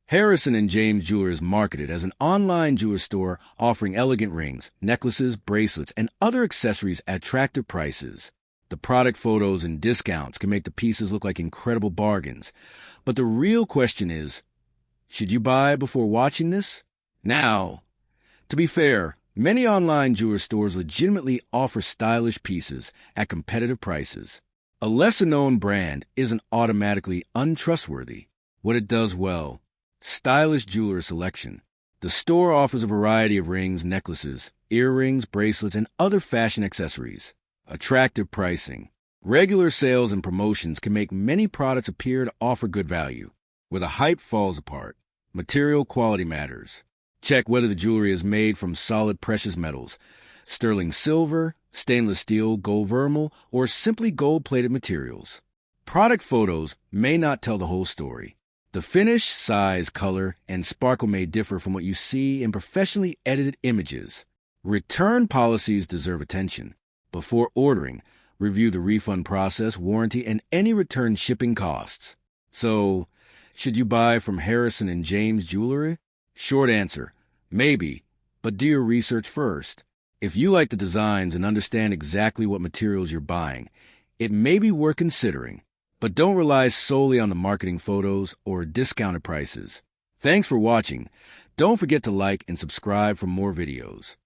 Harrison and James Jewellery is marketed as an online jewelry store offering elegant rings, necklaces, bracelets, and other accessories at attractive prices. The product photos and discounts can make the pieces look like incredible bargains. But the real question is, should you buy before watching this? Now, to be fair, many online jewelry stores legitimately offer stylish pieces at competitive prices. A lesser-known brand isn't automatically untrustworthy. What it does well: stylish jewelry selection. The store offers a variety of rings, necklaces, earrings, bracelets, and other fashion accessories. Attractive pricing. Regular sales and promotions can make many products appear to offer good value. Where the hype falls apart, material quality matters. Check whether the jewelry is made from solid precious metals, sterling silver, stainless steel, gold vermeil, or simply gold-plated materials. Product photos may not tell the whole story. The finish, size, color, and sparkle may differ from what you see in professionally edited images. Return policies deserve attention. Before ordering, review the refund process, warranty, and any return shipping costs. So, should you buy from Harrison and James Jewellery? Short answer: maybe, but do your research first. If you like the designs and understand exactly what materials you're buying, it may be worth considering. But don't rely solely on the marketing photos or discounted prices. Thanks for watching. Don't forget to like and subscribe for more videos.